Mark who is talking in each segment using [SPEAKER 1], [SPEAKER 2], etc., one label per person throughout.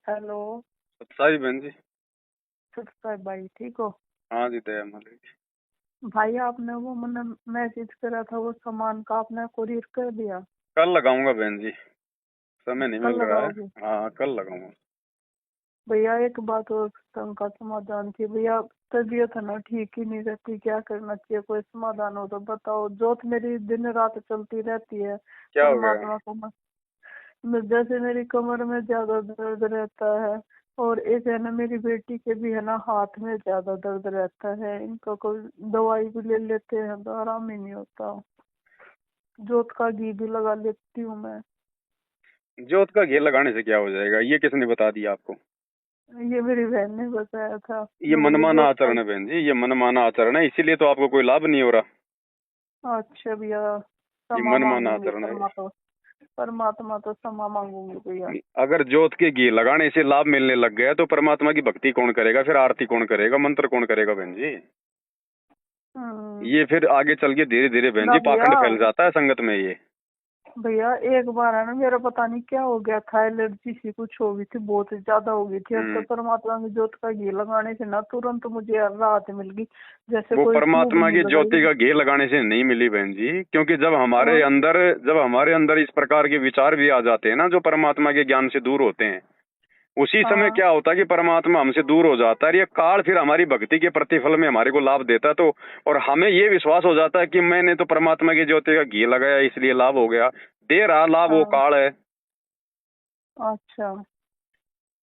[SPEAKER 1] Hello.
[SPEAKER 2] सत्ताई बहन जी।
[SPEAKER 1] Subscribe भाई, ठीक हो?
[SPEAKER 2] हाँ जी, दया मालिक।
[SPEAKER 1] भाई आपने वो मैंने मैसेज करा था, वो सामान का आपने कुरियर कर दिया?
[SPEAKER 2] कल लगाऊंगा बहन जी, समय नहीं
[SPEAKER 1] कल
[SPEAKER 2] मिल रहा है।
[SPEAKER 1] लगाओगे?
[SPEAKER 2] हाँ, कल लगाऊंगा।
[SPEAKER 1] भैया एक बात और का समाधान थी भैया। तबीयत है ना ठीक ही नहीं रहती, क्या करना चाहिए? कोई समाधान हो तो बताओ। जोत मेरी दिन रात चलती रहती है।
[SPEAKER 2] क्या हो गया?
[SPEAKER 1] परमात्मा को जैसे मेरी कमर में ज्यादा दर्द रहता है। और एक है ना, मेरी बेटी के भी है ना, हाथ में ज्यादा दर्द रहता है। इनका कोई दवाई भी ले लेते हैं तो आराम ही नहीं होता। जोत का घी भी लगा लेती हूँ मैं।
[SPEAKER 2] जोत का घेर लगाने से क्या हो जाएगा? ये किसने बता दिया आपको?
[SPEAKER 1] ये मेरी बहन ने बताया था।
[SPEAKER 2] ये
[SPEAKER 1] जो बोले
[SPEAKER 2] मनमाना
[SPEAKER 1] जोत का।
[SPEAKER 2] आचरण है बहन जी, ये मनमाना आचरण है, इसीलिए तो आपको कोई लाभ नहीं हो रहा।
[SPEAKER 1] अच्छा भैया।
[SPEAKER 2] ये
[SPEAKER 1] क्षमा
[SPEAKER 2] मनमाना
[SPEAKER 1] मांगूंगी
[SPEAKER 2] आचरण है।
[SPEAKER 1] परमात्मा। परमात्मा तो क्षमा मांगूंगी भैया।
[SPEAKER 2] अगर जोत के घी लगाने से लाभ मिलने लग गया तो परमात्मा की भक्ति कौन करेगा? फिर आरती कौन करेगा? मंत्र कौन करेगा बहन जी?
[SPEAKER 1] हम्म।
[SPEAKER 2] ये फिर आगे चल के धीरे धीरे बहन
[SPEAKER 1] ना
[SPEAKER 2] जी
[SPEAKER 1] भैया।
[SPEAKER 2] पाखंड फैल जाता है संगत में ये।
[SPEAKER 1] भैया एक बार है ना, मेरा पता नहीं क्या हो गया था, एलर्जी सी कुछ हो गई थी, बहुत ज्यादा हो गई थी। अब तो
[SPEAKER 2] हम्म।
[SPEAKER 1] परमात्मा की ज्योत का घी लगाने से ना तुरंत मुझे राहत मिल गई। जैसे
[SPEAKER 2] वो
[SPEAKER 1] कोई ट्यूब
[SPEAKER 2] परमात्मा
[SPEAKER 1] नहीं
[SPEAKER 2] की ज्योति
[SPEAKER 1] लगाई।
[SPEAKER 2] का घी लगाने से नहीं मिली बहन जी, क्योंकि
[SPEAKER 1] हाँ।
[SPEAKER 2] जब हमारे अंदर इस प्रकार के विचार भी आ जाते हैं ना, जो परमात्मा के ज्ञान से दूर होते हैं, उसी समय
[SPEAKER 1] हाँ।
[SPEAKER 2] क्या होता है कि परमात्मा हमसे दूर हो जाता है। ये काल फिर हमारी भक्ति के प्रतिफल में हमारे को लाभ देता है, तो और हमें ये विश्वास हो जाता है कि मैंने तो परमात्मा की ज्योति का घी लगाया इसलिए लाभ हो गया। दे रहा लाभ वो
[SPEAKER 1] हाँ।
[SPEAKER 2] काल है।
[SPEAKER 1] अच्छा।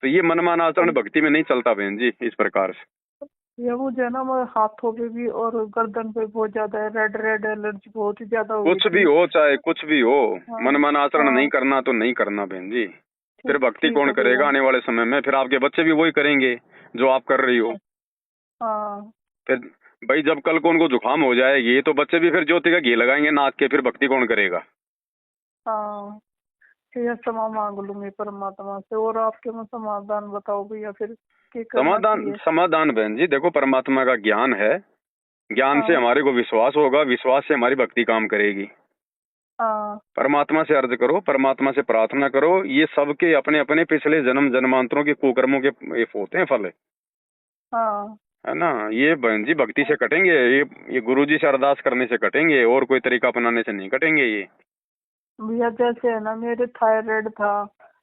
[SPEAKER 2] तो ये मनमाना आचरण
[SPEAKER 1] अब
[SPEAKER 2] भक्ति में नहीं चलता बहन जी इस प्रकार से।
[SPEAKER 1] ये मुझे ना, मैं हाथों पे भी और गर्दन पे बहुत ज्यादा रेड रेड एलर्जी बहुत ही ज्यादा हो गई
[SPEAKER 2] कुछ भी
[SPEAKER 1] थी।
[SPEAKER 2] हो, चाहे कुछ भी हो,
[SPEAKER 1] हाँ।
[SPEAKER 2] मनमाना आचरण नहीं
[SPEAKER 1] हाँ।
[SPEAKER 2] करना तो नहीं करना बहन जी। फिर
[SPEAKER 1] ठीक
[SPEAKER 2] भक्ति
[SPEAKER 1] ठीक
[SPEAKER 2] कौन
[SPEAKER 1] है
[SPEAKER 2] करेगा
[SPEAKER 1] भैया।
[SPEAKER 2] आने वाले समय में? फिर आपके बच्चे भी वही करेंगे जो आप कर रही हो।
[SPEAKER 1] हाँ।
[SPEAKER 2] फिर भाई जब कल को उनको जुकाम हो जाएगी तो बच्चे भी फिर ज्योति का घी लगाएंगे नाक के, फिर भक्ति कौन करेगा?
[SPEAKER 1] हाँ। ठीक है, क्षमा मांग लूंगी परमात्मा से। और आपके में समाधान बताओ भैया, फिर क्या करना
[SPEAKER 2] समाधान
[SPEAKER 1] चाहिए?
[SPEAKER 2] समाधान बहन जी, देखो परमात्मा का ज्ञान है। ज्ञान से
[SPEAKER 1] हाँ।
[SPEAKER 2] हमारे को विश्वास होगा, विश्वास से हमारी भक्ति काम करेगी।
[SPEAKER 1] हाँ।
[SPEAKER 2] परमात्मा से अर्ज करो, परमात्मा से प्रार्थना करो। ये सबके अपने अपने पिछले जन्म जन्मांतरों के कुकर्मों के ये होते हैं फल,
[SPEAKER 1] हाँ।
[SPEAKER 2] है ना। ये बहन जी भक्ति से कटेंगे, ये गुरु जी से अरदास करने से कटेंगे, और कोई तरीका अपनाने से नहीं कटेंगे ये।
[SPEAKER 1] भैया जैसे है ना, मेरे थायराइड था।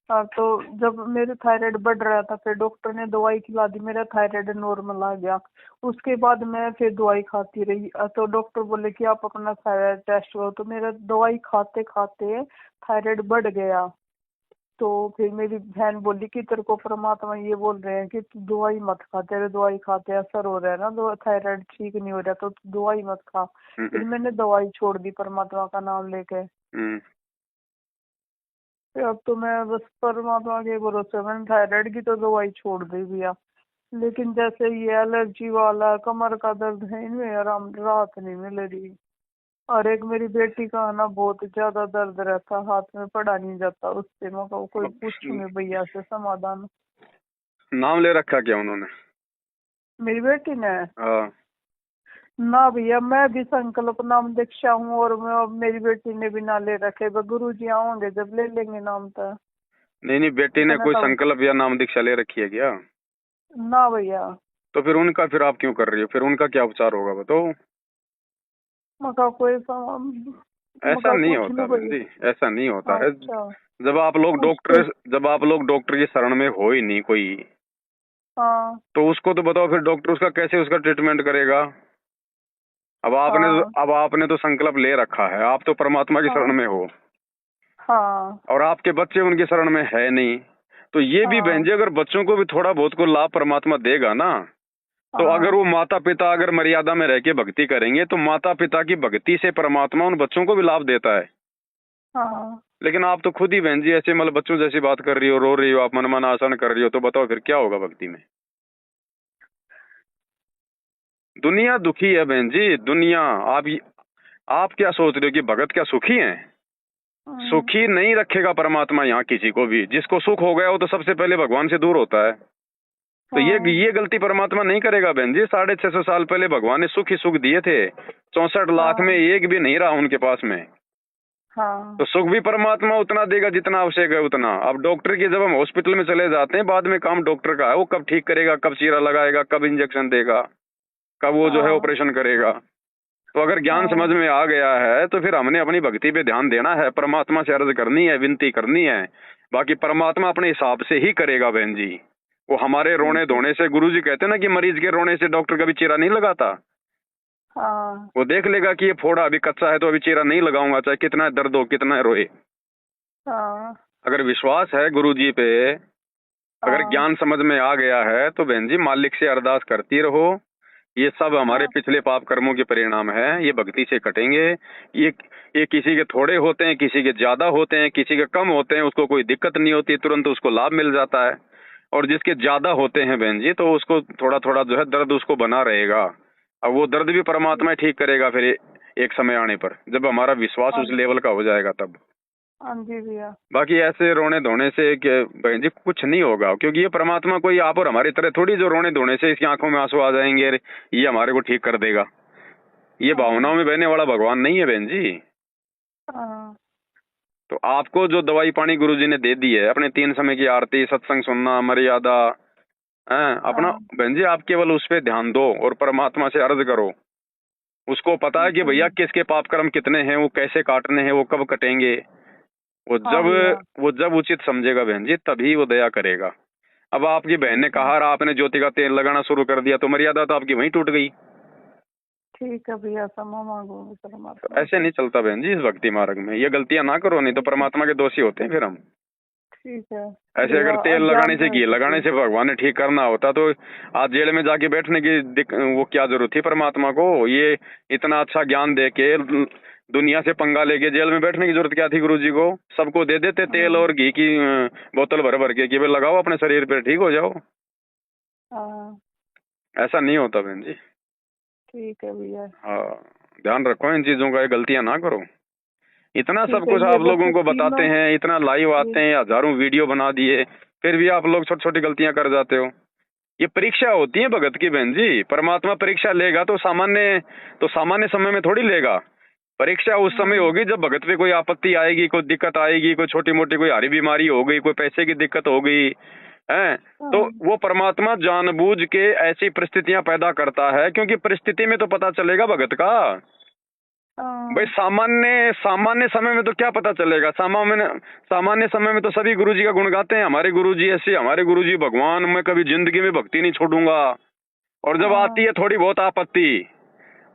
[SPEAKER 1] तो जब मेरे थायराइड बढ़ रहा था, फिर डॉक्टर ने दवाई खिला दी, मेरा थायराइड नॉर्मल आ गया। उसके बाद मैं फिर दवाई खाती रही। तो डॉक्टर बोले कि आप अपना थायराइड टेस्ट करो। तो मेरा दवाई खाते खाते थायराइड बढ़ गया। तो फिर मेरी बहन बोली कि तेरे को परमात्मा ये बोल रहे हैं कि तू दवाई मत खा, तेरे दवाई खाते असर हो रहा है ना, तो थायराइड ठीक नहीं हो रहा, तो तू दवाई मत खा।
[SPEAKER 2] हम्म।
[SPEAKER 1] फिर मैंने दवाई छोड़ दी परमात्मा का नाम लेके।
[SPEAKER 2] हम्म।
[SPEAKER 1] फिर अब तो मैं बस परमात्मा के भरोसे, मैंने थायराइड की तो दवाई छोड़ दी भैया। लेकिन जैसे ये एलर्जी वाला कमर का दर्द है, इनमें आराम राहत नहीं मिल रही। और एक मेरी बेटी का है ना, बहुत ज्यादा दर्द रहता, हाथ में पड़ा नहीं जाता उससे। मैं कहूँ कोई पूछूंगी भैया से समाधान।
[SPEAKER 2] नाम ले रखा क्या उन्होंने?
[SPEAKER 1] मेरी बेटी ने?
[SPEAKER 2] हाँ।
[SPEAKER 1] ना भैया, मैं भी संकल्प नाम दीक्षा हूँ, और मेरी बेटी ने भी ना ले रखे। गुरु जी आओगे जब ले लेंगे नाम तो।
[SPEAKER 2] नहीं नहीं, बेटी ने
[SPEAKER 1] इतना
[SPEAKER 2] कोई
[SPEAKER 1] तो।
[SPEAKER 2] संकल्प या नाम दीक्षा ले रखी है क्या?
[SPEAKER 1] ना भैया।
[SPEAKER 2] तो फिर आप क्यों कर रही हो? फिर उनका क्या उपचार होगा बताओ?
[SPEAKER 1] मका कोई
[SPEAKER 2] ऐसा
[SPEAKER 1] मका
[SPEAKER 2] नहीं
[SPEAKER 1] पूछ
[SPEAKER 2] होता
[SPEAKER 1] लूँ
[SPEAKER 2] बहन
[SPEAKER 1] भैया।
[SPEAKER 2] जी, ऐसा नहीं होता है।
[SPEAKER 1] अच्छा। पूछते।
[SPEAKER 2] जब आप लोग डॉक्टर की शरण में हो ही नहीं कोई,
[SPEAKER 1] हाँ।
[SPEAKER 2] तो उसको तो बताओ फिर डॉक्टर उसका कैसे उसका ट्रीटमेंट करेगा?
[SPEAKER 1] हाँ।
[SPEAKER 2] अब आपने तो संकल्प ले रखा है, आप तो परमात्मा की शरण
[SPEAKER 1] हाँ।
[SPEAKER 2] में हो,
[SPEAKER 1] हाँ।
[SPEAKER 2] और आपके बच्चे उनकी शरण में है नहीं। तो ये भी बहन
[SPEAKER 1] हाँ।
[SPEAKER 2] जी, अगर बच्चों को भी थोड़ा बहुत को लाभ परमात्मा देगा ना, तो अगर
[SPEAKER 1] हाँ।
[SPEAKER 2] वो माता पिता अगर मर्यादा में रह के भक्ति करेंगे तो माता पिता की भक्ति से परमात्मा उन बच्चों को भी लाभ देता है।
[SPEAKER 1] हाँ।
[SPEAKER 2] लेकिन आप तो खुद ही बहन जी ऐसे मतलब बच्चों जैसी बात कर रही हो, रो रही हो, आप मनमाना आसन कर रही हो, तो बताओ फिर क्या होगा भक्ति में? दुनिया दुखी है बहन जी, दुनिया। आप क्या सोच रहे हो कि भगत क्या सुखी हैं?
[SPEAKER 1] हम्म।
[SPEAKER 2] सुखी नहीं रखेगा परमात्मा यहाँ किसी को भी। जिसको सुख हो गया वो तो सबसे पहले भगवान से दूर होता है। तो
[SPEAKER 1] हाँ।
[SPEAKER 2] ये गलती परमात्मा नहीं करेगा बहन जी। 650 साल पहले भगवान ने सुख ही सुख दिए थे, 64 लाख में
[SPEAKER 1] हाँ।
[SPEAKER 2] एक भी नहीं रहा उनके पास में।
[SPEAKER 1] हाँ
[SPEAKER 2] तो सुख भी परमात्मा उतना देगा जितना आवश्यक है उतना। अब डॉक्टर की जब हम हॉस्पिटल में चले जाते हैं, बाद में काम डॉक्टर का है, वो कब ठीक करेगा, कब चीरा लगाएगा, कब इंजेक्शन देगा, कब वो जो है
[SPEAKER 1] हाँ
[SPEAKER 2] ऑपरेशन करेगा। तो अगर ज्ञान समझ
[SPEAKER 1] हाँ
[SPEAKER 2] में आ गया है तो फिर हमने अपनी भक्ति पे ध्यान देना है, परमात्मा से अर्ज करनी है, विनती करनी है। बाकी परमात्मा अपने हिसाब से ही करेगा बहन जी। वो हमारे रोने
[SPEAKER 1] ठीक है।
[SPEAKER 2] धोने से, गुरुजी कहते हैं ना कि मरीज के रोने से डॉक्टर कभी चीरा नहीं लगाता।
[SPEAKER 1] हाँ
[SPEAKER 2] वो देख लेगा कि ये फोड़ा अभी कच्चा है तो अभी चीरा नहीं लगाऊंगा, चाहे कितना दर्द हो, कितना रोए।
[SPEAKER 1] हाँ
[SPEAKER 2] अगर विश्वास है गुरुजी पे, अगर
[SPEAKER 1] हाँ
[SPEAKER 2] ज्ञान समझ में आ गया है तो बहन जी मालिक से अरदास करती रहो। ये सब हमारे
[SPEAKER 1] हाँ
[SPEAKER 2] पिछले पाप कर्मों के परिणाम है, ये भक्ति से कटेंगे। ये ये किसी के थोड़े होते हैं, किसी के ज्यादा होते हैं, किसी के कम होते हैं, उसको कोई दिक्कत नहीं होती, तुरंत उसको लाभ मिल जाता है। और जिसके ज्यादा होते हैं बहन जी, तो उसको थोड़ा थोड़ा जो है दर्द उसको बना रहेगा। अब वो दर्द भी परमात्मा ही ठीक करेगा फिर एक समय आने पर, जब हमारा विश्वास
[SPEAKER 1] हाँ
[SPEAKER 2] उस लेवल का हो जाएगा तब।
[SPEAKER 1] हाँ जी भैया।
[SPEAKER 2] बाकी ऐसे रोने धोने से बहन जी कुछ नहीं होगा, क्योंकि ये परमात्मा कोई आप और हमारी तरह थोड़ी जो रोने धोने से इसकी आंखों में आंसू आ जाएंगे ये हमारे को ठीक कर देगा। ये
[SPEAKER 1] हाँ
[SPEAKER 2] भावनाओं में बहने वाला भगवान नहीं है बहन जी।
[SPEAKER 1] हाँ
[SPEAKER 2] तो आपको जो दवाई पानी गुरुजी ने दे दी है, अपने 3 समय की आरती, सत्संग सुनना, मर्यादा है अपना,
[SPEAKER 1] हाँ
[SPEAKER 2] बहन जी आप केवल उस पर ध्यान दो और परमात्मा से अर्ज करो। उसको पता है
[SPEAKER 1] ठीक
[SPEAKER 2] कि
[SPEAKER 1] है
[SPEAKER 2] भैया
[SPEAKER 1] भैया।
[SPEAKER 2] किसके पाप कर्म कितने हैं, वो कैसे काटने हैं, वो कब कटेंगे। वो
[SPEAKER 1] हाँ
[SPEAKER 2] जब
[SPEAKER 1] भैया।
[SPEAKER 2] वो जब उचित समझेगा बहन जी, तभी वो दया करेगा। अब आपकी बहन ने
[SPEAKER 1] ठीक है।
[SPEAKER 2] कहा और आपने ज्योति का तेल लगाना शुरू कर दिया तो मर्यादा तो आपकी वहीं टूट गई।
[SPEAKER 1] ठीक है भैया, क्षमा मांगूंगी
[SPEAKER 2] तो
[SPEAKER 1] परमात्मा
[SPEAKER 2] ऐसे
[SPEAKER 1] से।
[SPEAKER 2] नहीं चलता बहन जी इस भक्ति मार्ग में, ये गलतियां ना करो, नहीं तो
[SPEAKER 1] ठीक है।
[SPEAKER 2] परमात्मा के दोषी होते हैं फिर हम।
[SPEAKER 1] ठीक है
[SPEAKER 2] ऐसे
[SPEAKER 1] भैया,
[SPEAKER 2] अगर तेल लगाने
[SPEAKER 1] अज्ञान
[SPEAKER 2] से, घी
[SPEAKER 1] रह
[SPEAKER 2] लगाने
[SPEAKER 1] थी।
[SPEAKER 2] से भगवान ने ठीक करना होता तो आज जेल में जाके बैठने की वो क्या जरूरत थी परमात्मा को। ये इतना अच्छा ज्ञान दे के दुनिया से पंगा लेके जेल में बैठने की जरूरत क्या थी गुरुजी को। सबको दे देते तेल
[SPEAKER 1] हाँ
[SPEAKER 2] और घी की बोतल भर भर के कि भाई लगाओ अपने शरीर पे, ठीक हो जाओ।
[SPEAKER 1] हाँ।
[SPEAKER 2] ऐसा नहीं होता बहन जी।
[SPEAKER 1] ठीक है भैया।
[SPEAKER 2] हाँ, ध्यान रखो इन चीजों का, ये गलतियां ना करो। इतना सब
[SPEAKER 1] ठीक है,
[SPEAKER 2] कुछ
[SPEAKER 1] ये
[SPEAKER 2] आप
[SPEAKER 1] बस
[SPEAKER 2] लोगों को बताते
[SPEAKER 1] तीनों।
[SPEAKER 2] हैं, इतना लाइव
[SPEAKER 1] ये
[SPEAKER 2] आते हैं, हजारों वीडियो बना दिए, फिर भी आप लोग छोटी छोटी गलतियां कर जाते हो। ये परीक्षा होती है भगत की बहन जी। परमात्मा परीक्षा लेगा तो सामान्य समय में थोड़ी लेगा। परीक्षा उस समय
[SPEAKER 1] हाँ
[SPEAKER 2] होगी जब भगत पे कोई आपत्ति आएगी, कोई दिक्कत आएगी, कोई छोटी मोटी कोई हारी बीमारी हो गई, कोई पैसे की दिक्कत हो गई है। तो
[SPEAKER 1] हाँ
[SPEAKER 2] वो परमात्मा जानबूझ के ऐसी परिस्थितियां पैदा करता है, क्योंकि परिस्थिति में तो पता चलेगा भगत का। भाई
[SPEAKER 1] हाँ
[SPEAKER 2] सामान्य सामान्य समय में तो क्या पता चलेगा। सामान्य समय में तो सभी गुरुजी का गुण गाते हैं, हमारे गुरुजी ऐसे, हमारे गुरुजी भगवान, मैं कभी जिंदगी में भक्ति नहीं छोड़ूंगा। और जब आती
[SPEAKER 1] हाँ
[SPEAKER 2] है थोड़ी बहुत आपत्ति,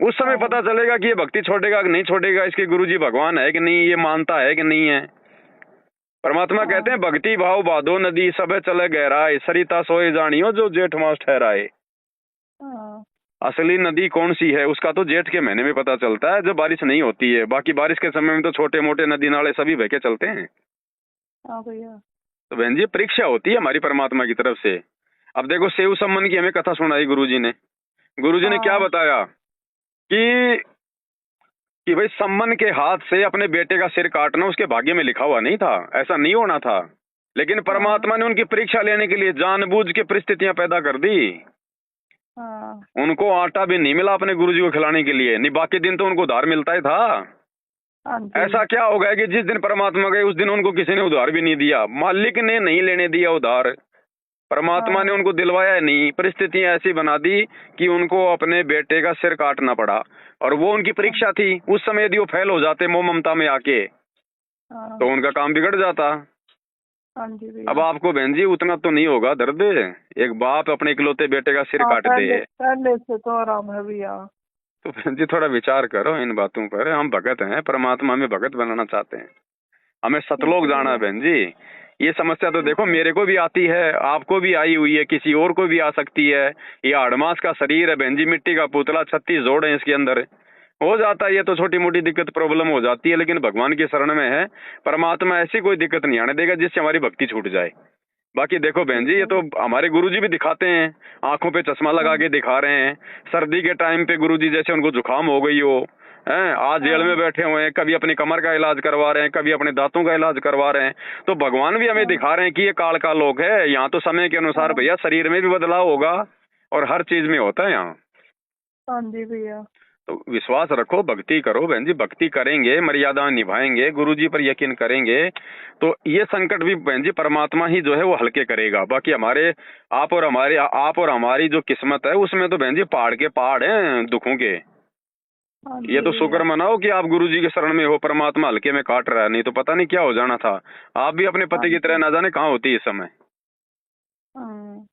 [SPEAKER 2] उस समय
[SPEAKER 1] हाँ
[SPEAKER 2] पता चलेगा कि ये भक्ति छोड़ेगा कि नहीं छोड़ेगा, इसके गुरुजी भगवान है कि नहीं, ये मानता है कि नहीं है। परमात्मा कहते
[SPEAKER 1] हाँ
[SPEAKER 2] हैं भक्ति भाव बाधो नदी, सब चले गहराए, सरिता सोए जानियो जो जेठ मास ठहराए।
[SPEAKER 1] हाँ
[SPEAKER 2] असली नदी कौन सी है उसका तो जेठ के महीने में पता चलता है, जब बारिश नहीं होती है। बाकी बारिश के समय में तो छोटे मोटे नदी नाले सभी बह के चलते हैं।
[SPEAKER 1] हाँ भैया।
[SPEAKER 2] तो बहन जी परीक्षा होती है हमारी परमात्मा की तरफ से। अब देखो सेव सम्मन की हमें कथा सुनाई गुरुजी ने। गुरुजी ने क्या
[SPEAKER 1] हाँ
[SPEAKER 2] बताया कि भाई सम्मन के हाथ से अपने बेटे का सिर काटना उसके भाग्य में लिखा हुआ नहीं था, ऐसा नहीं होना था। लेकिन
[SPEAKER 1] हाँ
[SPEAKER 2] परमात्मा ने उनकी परीक्षा लेने के लिए जानबूझ के परिस्थितियां पैदा कर दी।
[SPEAKER 1] हाँ
[SPEAKER 2] उनको आटा भी नहीं मिला अपने गुरुजी को खिलाने के लिए, नहीं बाकी दिन तो उनको उधार मिलता ही था।
[SPEAKER 1] हाँ जी।
[SPEAKER 2] ऐसा क्या हो गया कि जिस दिन परमात्मा गए उस दिन उनको किसी ने उधार भी नहीं दिया, मालिक ने नहीं लेने दिया उधार, परमात्मा ने
[SPEAKER 1] हाँ
[SPEAKER 2] उनको दिलवाया नहीं। परिस्थितियां ऐसी बना दी कि उनको अपने बेटे का सिर काटना पड़ा, और वो उनकी परीक्षा थी। उस समय यदि वो फेल हो जाते मोह ममता में आके,
[SPEAKER 1] हाँ
[SPEAKER 2] तो उनका काम बिगड़ जाता।
[SPEAKER 1] हाँ जी
[SPEAKER 2] अब
[SPEAKER 1] भैया।
[SPEAKER 2] आपको बहन जी उतना तो नहीं होगा दर्द, एक बाप अपने इकलौते बेटे का सिर
[SPEAKER 1] हाँ,
[SPEAKER 2] काट दे।
[SPEAKER 1] पहले पहले से तो आराम है भैया।
[SPEAKER 2] तो बहन जी थोड़ा विचार करो इन बातों पर। हम भगत हैं, परमात्मा में भगत बनाना चाहते हैं, हमें
[SPEAKER 1] ठीक
[SPEAKER 2] सतलोक
[SPEAKER 1] है
[SPEAKER 2] जाना है
[SPEAKER 1] भैया।
[SPEAKER 2] बहन जी। ये समस्या तो
[SPEAKER 1] ठीक
[SPEAKER 2] देखो
[SPEAKER 1] है।
[SPEAKER 2] मेरे को भी आती है, आपको भी आई हुई है, किसी और को भी आ सकती है। ये अड़मास का शरीर है बहन जी, मिट्टी का पुतला, 36 जोड़ है इसके अंदर। हो जाता है ये तो छोटी मोटी दिक्कत प्रॉब्लम हो जाती है, लेकिन भगवान की शरण में है, परमात्मा ऐसी कोई दिक्कत नहीं आने देगा जिससे हमारी भक्ति छूट जाए। बाकी देखो बहन
[SPEAKER 1] ठीक
[SPEAKER 2] जी ये
[SPEAKER 1] है
[SPEAKER 2] तो
[SPEAKER 1] भैया।
[SPEAKER 2] हमारे गुरुजी भी दिखाते हैं, आंखों पे चश्मा लगा
[SPEAKER 1] हाँ
[SPEAKER 2] के दिखा रहे हैं। सर्दी के टाइम पे गुरुजी जैसे उनको जुकाम हो गई हो, हैं आज जेल में
[SPEAKER 1] हाँ
[SPEAKER 2] बैठे हुए हैं, कभी अपनी कमर का इलाज करवा रहे हैं, कभी अपने दांतों का इलाज करवा रहे हैं। तो भगवान भी हमें
[SPEAKER 1] हाँ
[SPEAKER 2] दिखा रहे हैं कि ये काल का लोक है, यहाँ तो समय के अनुसार
[SPEAKER 1] हाँ
[SPEAKER 2] भैया शरीर में भी बदलाव होगा और हर चीज में होता है यहाँ।
[SPEAKER 1] हाँ जी भैया।
[SPEAKER 2] तो विश्वास रखो, भक्ति करो बहन जी, भक्ति करेंगे, मर्यादा निभाएंगे, गुरुजी पर यकीन करेंगे तो ये संकट भी बहन जी परमात्मा ही जो है वो हल्के करेगा। बाकी हमारे आप और हमारी जो किस्मत है उसमें तो बहन जी पहाड़ के पहाड़ हैं दुखों के।
[SPEAKER 1] हाँ
[SPEAKER 2] ये
[SPEAKER 1] जी
[SPEAKER 2] तो शुक्र
[SPEAKER 1] भैया।
[SPEAKER 2] मनाओ कि आप गुरुजी के शरण में हो, परमात्मा हल्के में काट रहा है, नहीं तो पता नहीं क्या हो जाना था। आप भी अपने
[SPEAKER 1] हाँ
[SPEAKER 2] पति की तरह
[SPEAKER 1] जी।
[SPEAKER 2] ना जाने कहाँ होती इस समय।
[SPEAKER 1] हाँ।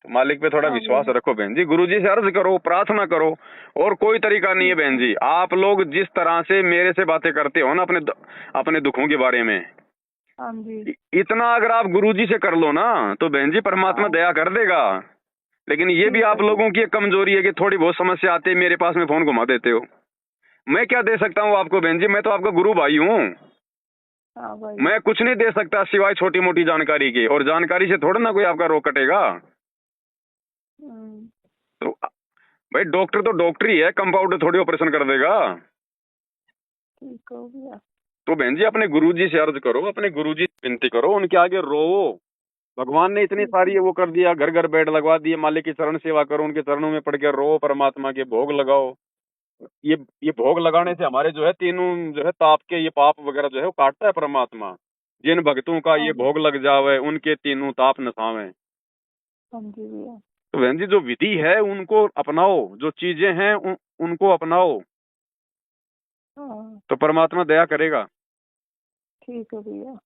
[SPEAKER 2] तो मालिक पे थोड़ा
[SPEAKER 1] हाँ
[SPEAKER 2] विश्वास
[SPEAKER 1] भैया।
[SPEAKER 2] रखो बहन जी, गुरुजी से अर्ज करो, प्रार्थना करो, और कोई तरीका नहीं है
[SPEAKER 1] ठीक
[SPEAKER 2] बहन
[SPEAKER 1] है।
[SPEAKER 2] जी। आप लोग जिस तरह से मेरे से बातें करते हो ना अपने दुखों के बारे में,
[SPEAKER 1] हाँ जी।
[SPEAKER 2] इतना अगर आप गुरुजी से कर लो ना तो बहन जी परमात्मा
[SPEAKER 1] हाँ।
[SPEAKER 2] दया कर देगा। लेकिन ये भी
[SPEAKER 1] ठीक
[SPEAKER 2] आप
[SPEAKER 1] है भैया।
[SPEAKER 2] लोगों की एक कमजोरी है कि थोड़ी बहुत समस्या आती है मेरे पास में फोन घुमा देते हो। मैं क्या दे सकता हूँ आपको बहन जी, मैं तो आपका गुरु भाई हूँ।
[SPEAKER 1] हाँ भाई।
[SPEAKER 2] मैं कुछ नहीं दे सकता सिवाय छोटी मोटी जानकारी के, और जानकारी से थोड़ा ना कोई आपका रोग कटेगा।
[SPEAKER 1] हम्म।
[SPEAKER 2] तो भाई डॉक्टर तो डॉक्टर ही है, कंपाउंडर थोड़ी ऑपरेशन कर देगा।
[SPEAKER 1] ठीक हो भैया।
[SPEAKER 2] तो बहन जी अपने गुरुजी से अर्ज करो, अपने गुरुजी से विनती करो, उनके आगे रो। भगवान ने इतनी
[SPEAKER 1] ठीक
[SPEAKER 2] सारी
[SPEAKER 1] है।
[SPEAKER 2] वो कर दिया, घर घर बेड लगवा दिए, मालिक की चरण सेवा करो, उनके चरणों में पड़ के रो, परमात्मा के भोग लगाओ। ये भोग लगाने से हमारे जो है तीनों जो है ताप के ये पाप वगैरह जो है वो काटता है परमात्मा। जिन भक्तों का
[SPEAKER 1] हाँ
[SPEAKER 2] ये
[SPEAKER 1] जी।
[SPEAKER 2] भोग लग जावे उनके तीनों ताप नसावे।
[SPEAKER 1] हाँ जी भैया।
[SPEAKER 2] तो बहन जी जो विधि है उनको अपनाओ, जो चीजें हैं उनको अपनाओ,
[SPEAKER 1] हाँ।
[SPEAKER 2] तो परमात्मा दया करेगा।
[SPEAKER 1] ठीक है भैया।